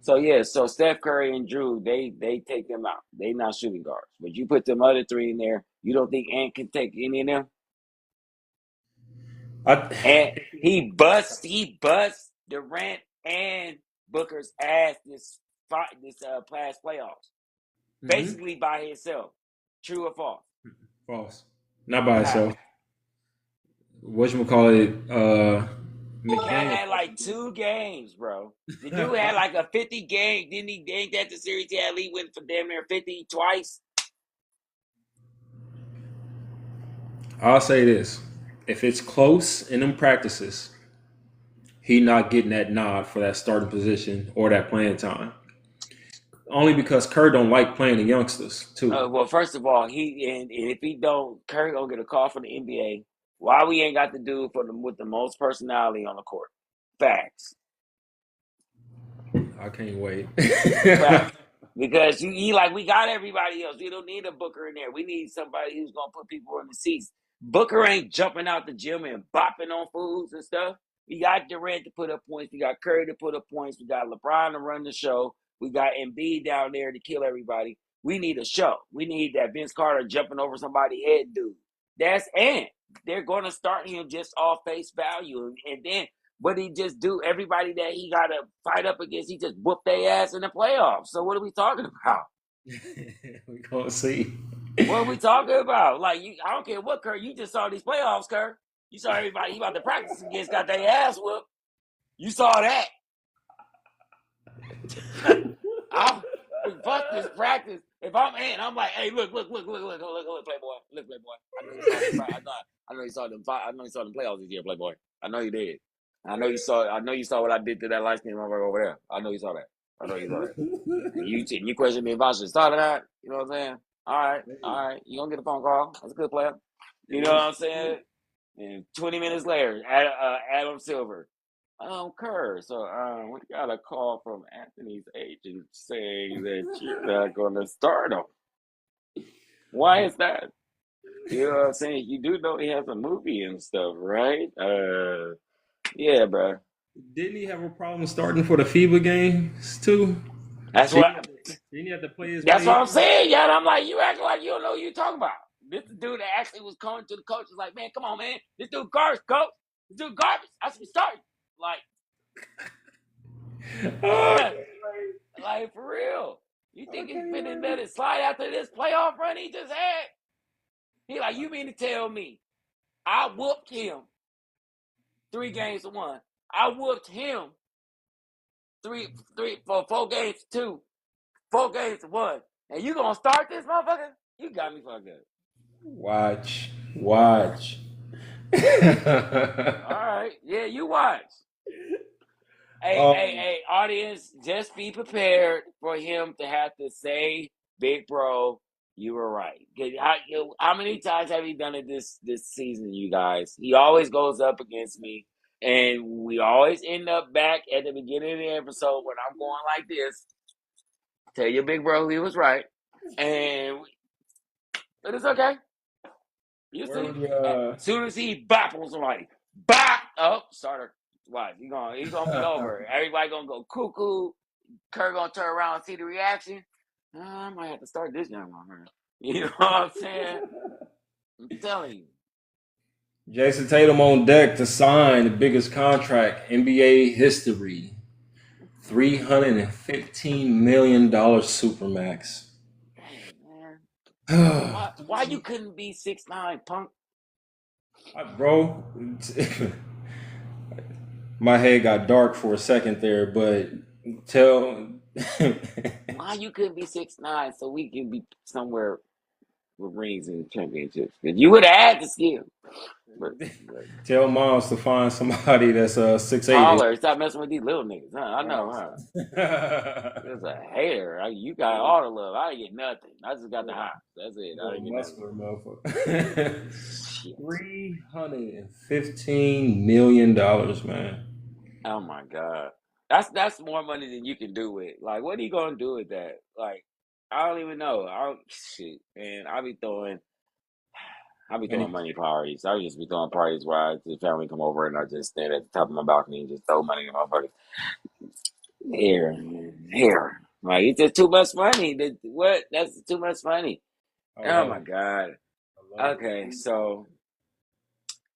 So yeah, so Steph Curry and Drew, they take them out. They not shooting guards. But you put them other three in there, you don't think Ant can take any of them? And I he busts Durant and Booker's ass this past playoffs. hmm Basically by himself. True or false? false. Not by How? itself. Whatchamacallit, The cat McDaniel. had like 2 games, bro. The dude had like a 50 game. Didn't he? Ain't that the series he had? He went for damn near 50 twice. I'll say this: if it's close in them practices, he not getting that nod for that starting position or that playing time. Only because Kerr don't like playing the youngsters too. Well, first of all, and if he don't, Curry gonna get a call from the NBA. Why we ain't got the dude with the most personality on the court? Facts, I can't wait. facts. Because we got everybody else. We don't need a Booker in there. We need somebody who's gonna put people in the seats. Booker ain't jumping out the gym and bopping on fools and stuff. We got Durant to put up points. We got Curry to put up points. We got LeBron to run the show. We got Embiid down there to kill everybody. We need a show. We need that Vince Carter jumping over somebody's head dude. That's Ant. They're going to start him just off face value. And then what he just do? Everybody that he got to fight up against, he just whoop their ass in the playoffs. So what are we talking about? We gonna see. What are we talking about? Like, I don't care what, Kerr. You just saw these playoffs, Kerr. You saw everybody he about to practice against got their ass whooped. You saw that. I, Fuck this practice. If I'm in, I'm like, hey, look, Playboy. Look, Playboy. I know you saw them. I know you saw them. I know you saw them playoffs this year, Playboy. I know you did. I know you saw. I know you saw what I did to that light skinned motherfucker over there. I know you saw that. And you question me if I should start or not. You know what I'm saying? All right. You gonna get a phone call? That's a good player. You know what I'm saying? And 20 minutes later, Adam Silver. Kerr. So we got a call from Anthony's agent saying that you're not gonna start him. Why is that? You know what I'm saying? You do know he has a movie and stuff, right? Yeah, bro. Didn't he have a problem starting for the FIBA games too? That's what. Didn't he have to play his That's way what I'm in? saying, yeah. I'm like, you acting like you don't know what you're talking about. This dude that actually was coming to the coach was like, man, come on, man. This dude garbage, coach. This dude garbage. I should be starting. Like for real. You think he's finna let it slide after this playoff run he just had? He like, you mean to tell me I whooped him 3-1. I whooped him 4 games to 2, 4-1. And you gonna start this motherfucker? You got me fucked up. Watch. All right. Yeah, you watch. Hey, audience, just be prepared for him to have to say, big bro, you were right. How many times have you done it this season, you guys? He always goes up against me, and we always end up back at the beginning of the episode when I'm going like this. Tell your big bro he was right. But it's okay. You see, as soon as he bop on somebody, bop, starter. Watch, he's gonna be over. Everybody gonna go cuckoo. Kerr gonna turn around and see the reaction. I might have to start this young one. You know what I'm saying? I'm telling you. Jason Tatum on deck to sign the biggest contract NBA history. $315 million supermax. Dang, man. Why you couldn't be 6'9", punk? Bro, my head got dark for a second there, but why you couldn't be 6'9" so we can be somewhere with rings and championships? Because you would have had the skill. But tell Miles to find somebody that's 6'8". taller. Stop messing with these little niggas. Huh? I know, huh? There's a hater. You got all the love. I didn't get nothing. I just got the hot. That's it. I didn't get nothing. $315 million, man. Oh my God. That's more money than you can do with. Like, what are you gonna do with that? Like, I don't even know. Shit, man. I be throwing money parties. I just be throwing parties where the family come over and I just stand at the top of my balcony and just throw money in my pocket. Here. Like, it's just too much money. That's too much money. Oh my God. Okay, so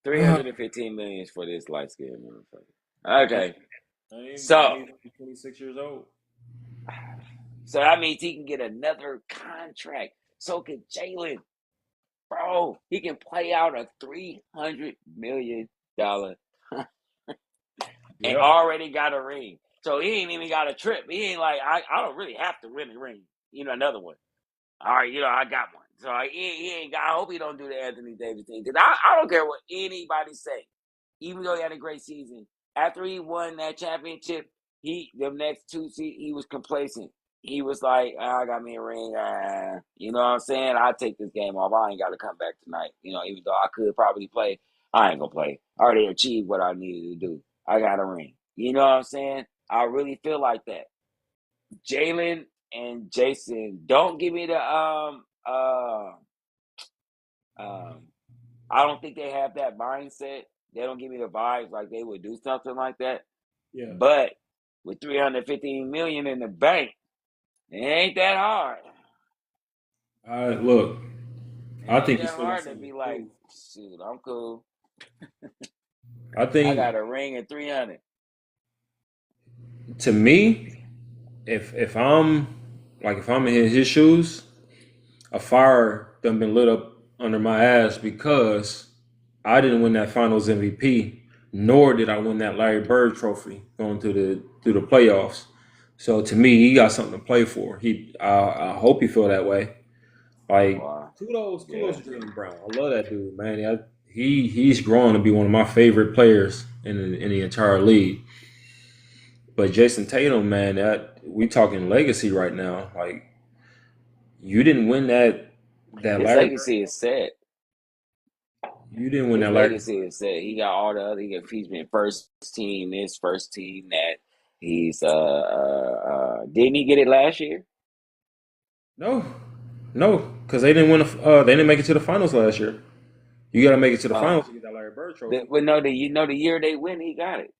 315 million for this light skinned motherfucker. Okay. So 26 years old. So that means he can get another contract. So can Jalen. Bro, he can play out a $300 million and already got a ring. So he ain't even got a trip. He ain't like, I don't really have to win a ring. Another one. All right, I got one. So he ain't got, I hope he don't do the Anthony Davis thing. Because I don't care what anybody say. Even though he had a great season. After he won that championship, the next 2 seasons, he was complacent. He was like, I got me a ring. You know what I'm saying? I'll take this game off. I ain't got to come back tonight. Even though I could probably play, I ain't going to play. I already achieved what I needed to do. I got a ring. You know what I'm saying? I really feel like that. Jalen and Jason, don't give me the I don't think they have that mindset. They don't give me the vibes like they would do something like that. Yeah. But with 315 million in the bank, it ain't that hard. Look, I think it's hard to be like, shoot, I'm cool. I think I got a ring at 300. To me, if I'm in his shoes, a fire done been lit up under my ass because I didn't win that Finals MVP, nor did I win that Larry Bird Trophy going through the playoffs. So to me, he got something to play for. I hope he feel that way. Like Wow. kudos Yeah. to Jalen Brown. I love that dude, man. He's growing to be one of my favorite players in the entire league. But Jason Tatum, man, that we talking legacy right now. Like you didn't win that His Larry legacy is set. you didn't win His that Larry. legacy is set. He got all the other. He's been first team, this first team that. He's didn't he get it last year? No, no, because they didn't win. They didn't make it to the finals last year. You got to make it to the finals to get that Larry Bird trophy. But no, the year they win, he got it.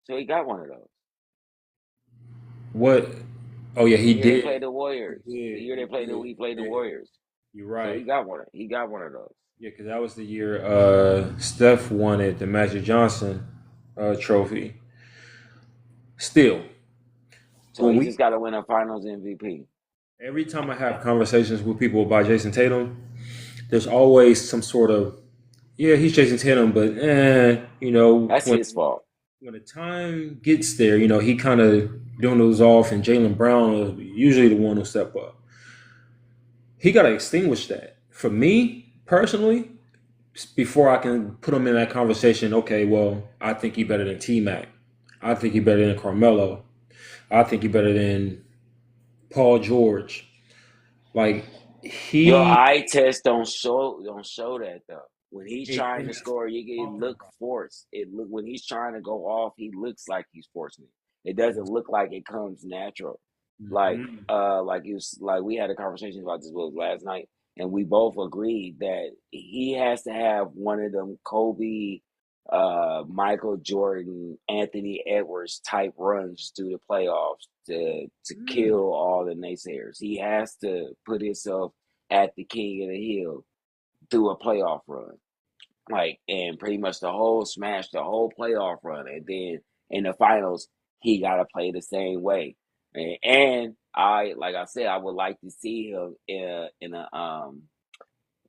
So he got one of those. What? Oh yeah, The he year they did. played the He Warriors. The did. year they played he played the He did. Warriors. You're So right. he got one. He got one of those. Yeah, because that was the year Steph won it, the Magic Johnson trophy. Still, So when he we just got to win a Finals MVP. every time I have conversations with people about Jason Tatum, there's always some sort of yeah, he's Jason Tatum, but That's his fault. when the time gets there, he kind of dwindles off, and Jalen Brown is usually the one who step up. He got to extinguish that. For me personally, before I can put him in that conversation, okay, well, I think he better than T Mac. I think he better than Carmelo. I think he better than Paul George. Like Your he, eye test don't show that though. When he's trying to and score, you get look forced. It look when he's trying to go off, he looks like he's forcing it. It doesn't look like it comes natural. Mhm. Like you like we had a conversation about this book last night, and we both agreed that he has to have one of them Kobe, Michael Jordan, Anthony Edwards type runs through the playoffs to kill all the naysayers. He has to put himself at the king of the hill through a playoff run. Like and pretty much the whole playoff run. And then in the finals, he gotta play the same way. And I like I said, I would like to see him in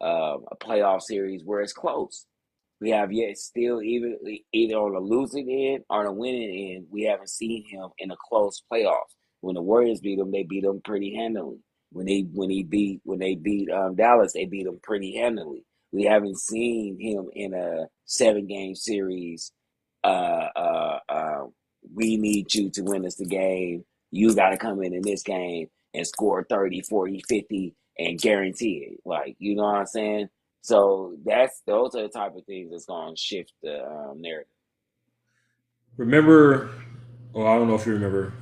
a playoff series where it's close. We have yet still even either on the losing end or the winning end, we haven't seen him in a close playoffs. When the Warriors beat them, they beat them pretty handily. When they beat Dallas, they beat them pretty handily. We haven't seen him in a 7 game series. Uh, uh, uh, we need you to win us the game. You got to come in this game and score 30, 40, 50 and guarantee it. Like, you know what I'm saying? So those are the type of things that's going to shift the narrative. remember, well, I don't know if you remember,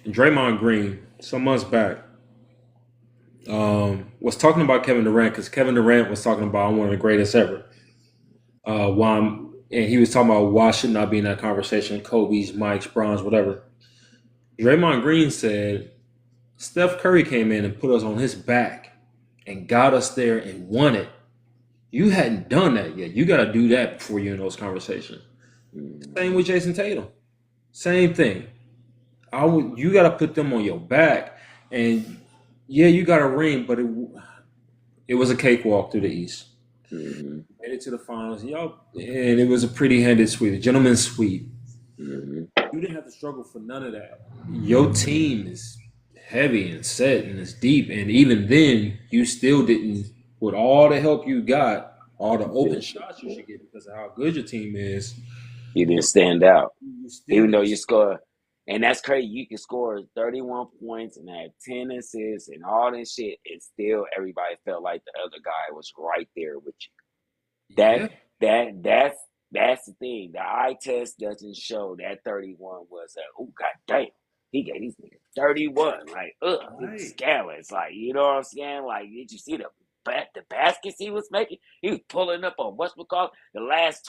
Draymond Green some months back was talking about Kevin Durant because Kevin Durant was talking about I'm one of the greatest ever. And he was talking about why should not be in that conversation, Kobe's, Mike's, Bron's, whatever. Draymond Green said Steph Curry came in and put us on his back and got us there and won it. You hadn't done that yet. You got to do that before you're in those conversations. Same with Jason Tatum. Same thing. You got to put them on your back, and yeah, you got a ring, but it was a cakewalk through the East. Mm-hmm. Made it to the finals, y'all, and it was a pretty handed sweep, a gentleman's sweep. Mm-hmm. You didn't have to struggle for none of that. Your team is heavy and set and it's deep, and even then, you still didn't. With all the help you got, all the open shots you should get because of how good your team is, You didn't stand out, you still even though didn't. you score. And that's crazy. You can score 31 points and have 10 assists and all this shit, and still everybody felt like the other guy was right there with you. That Yeah, that that's that's the thing. The eye test doesn't show that 31 was a oh god damn. He gave these niggas 31. Like, it was right. scandalous. Like, you know what I'm saying? Like, did you see the baskets he was making? He was pulling up on what's called the last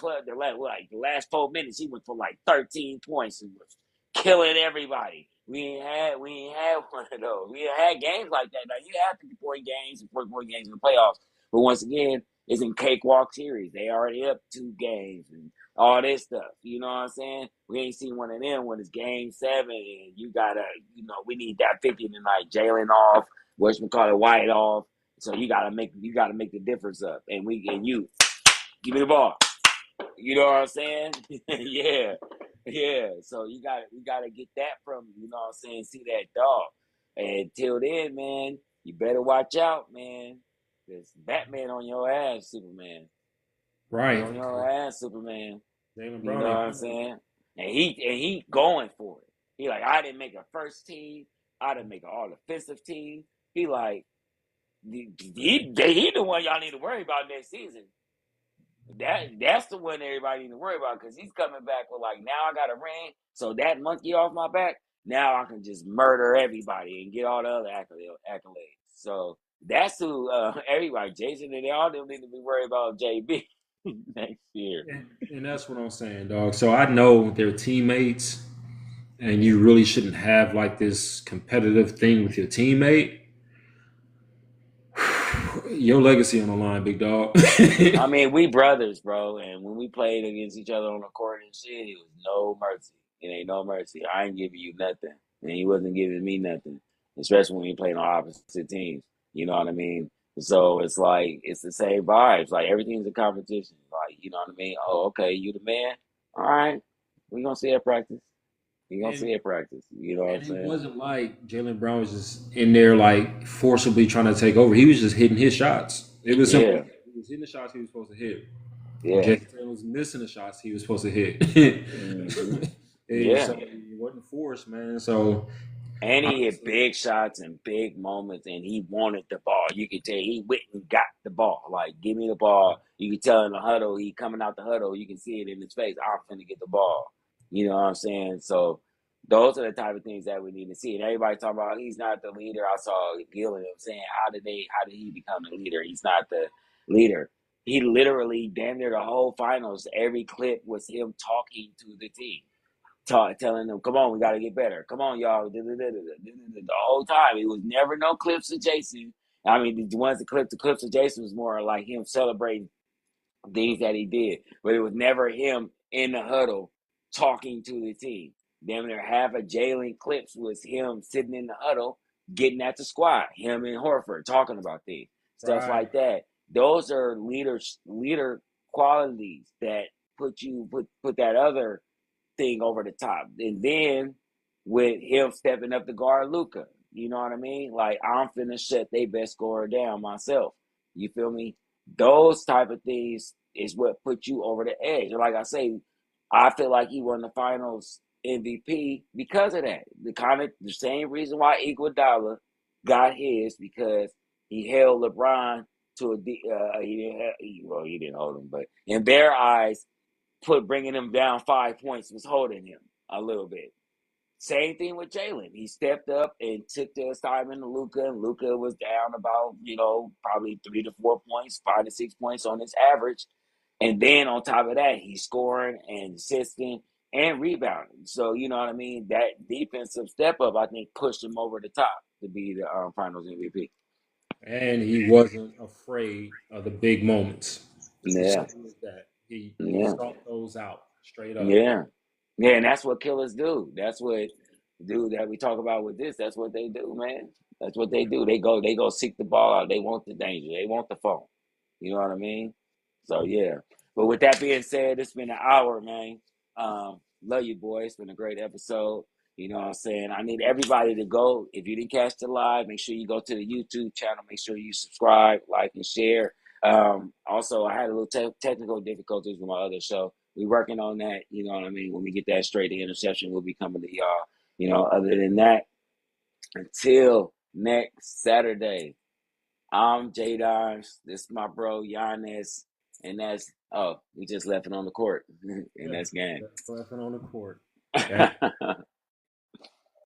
4 minutes, he went for like 13 points and was killing everybody. We ain't had one of those. We ain't had games like that. Now you have 50-point games and 40-point games in the playoffs. But once again, it's in cakewalk series. They already up 2 games and all this stuff. You know what I'm saying? We ain't seen one of them when it's game 7 and you gotta, we need that 50 tonight. Jalen off, whatchamacallit, White off. So you gotta make the difference up. And you give me the ball. You know what I'm saying? Yeah. Yeah, so you gotta get that from, you know what I'm saying, see that dog. And till then, man, you better watch out, man. There's Batman on your ass, Superman. He Right. on your ass, Superman. Jalen You Brown know what ain't I'm playing. saying? And he going for it. He like, I didn't make a first team. I didn't make an all defensive team. He like, he the one y'all need to worry about next season. That's the one everybody need to worry about because he's coming back with like, now I got a ring, so that monkey off my back. Now I can just murder everybody and get all the other accolades. So that's who everybody, Jason and they all them need to be worried about JB next year. And that's what I'm saying, dog. So I know they're teammates, and you really shouldn't have like this competitive thing with your teammate. Your legacy on the line, big dog. I mean, we brothers, bro, and when we played against each other on the court and shit, it was no mercy. It ain't no mercy. I ain't giving you nothing, and he wasn't giving me nothing. Especially when we played on opposite teams. You know what I mean? So it's like it's the same vibes. Like everything's a competition. Like you know what I mean? Oh, okay, you the man. All right, we gonna see at practice. We gonna see and at practice. You know what I'm and it saying? wasn't like Jalen Brown was just in there like forcibly trying to take over. He was just hitting his shots. It was simple. Yeah, He was hitting the shots he was supposed to hit. yeah, Jason Tatum was missing the shots he was supposed to hit. hmm And yeah. so it wasn't forced, man. So And he hit honestly, big shots and big moments, and he wanted the ball. You could tell he went and got the ball. Like, give me the ball. You could tell in the huddle, he coming out the huddle. You can see it in his face. I'm finna get the ball. You know what I'm saying? So those are the type of things that we need to see. And everybody talking about he's not the leader. I saw Gil and them saying, how did he become the leader? He's not the leader. He literally damn near the whole finals. Every clip was him talking to the team telling them, "Come on, we got to get better. Come on, y'all." The whole time, it was never no clips of Jason. I mean, the clips of Jason was more like him celebrating things that he did, but it was never him in the huddle talking to the team. Damn near half of Jalen clips was him sitting in the huddle, getting at the squad. Him and Horford talking about things, stuff right. like that. Those are leader qualities that put that other thing over the top. And then with him stepping up to guard Luca, you know what I mean? Like I'm finna shut their best scorer down myself. You feel me? Those type of things is what put you over the edge. And like I say, I feel like he won the finals MVP because of that. The same reason why Iguodala got his because he held LeBron to he didn't hold him, but in their eyes, bringing him down 5 points was holding him a little bit. Same thing with Jalen. He stepped up and took the assignment to Luca, and Luca was down about, probably 3 to 4 points, 5 to 6 points on his average. And then on top of that, he's scoring and assisting and rebounding. So, you know what I mean? That defensive step up, I think, pushed him over the top to be the finals MVP. And he wasn't afraid of the big moments. As Yeah, simple as that. He yeah, sought those out straight up. yeah. Yeah, and that's what killers do. That's what do that we talk about with this. That's what they do, man. That's what they do. They go seek the ball out. They want the danger. They want the phone. You know what I mean? So yeah. But with that being said, it's been an hour, man. Love you, boy. It's been a great episode. You know what I'm saying? I need everybody to go. If you didn't catch the live, make sure you go to the YouTube channel. Make sure you subscribe, like, and share. Also, I had a little technical difficulties with my other show. We working on that. You know what I mean? When we get that straight, the interception will be coming to y'all. Other than that, until next Saturday, I'm J Dimes. This is my bro Giannis, and that's we just left it on the court, and Yeah. that's game. Laughing on the court.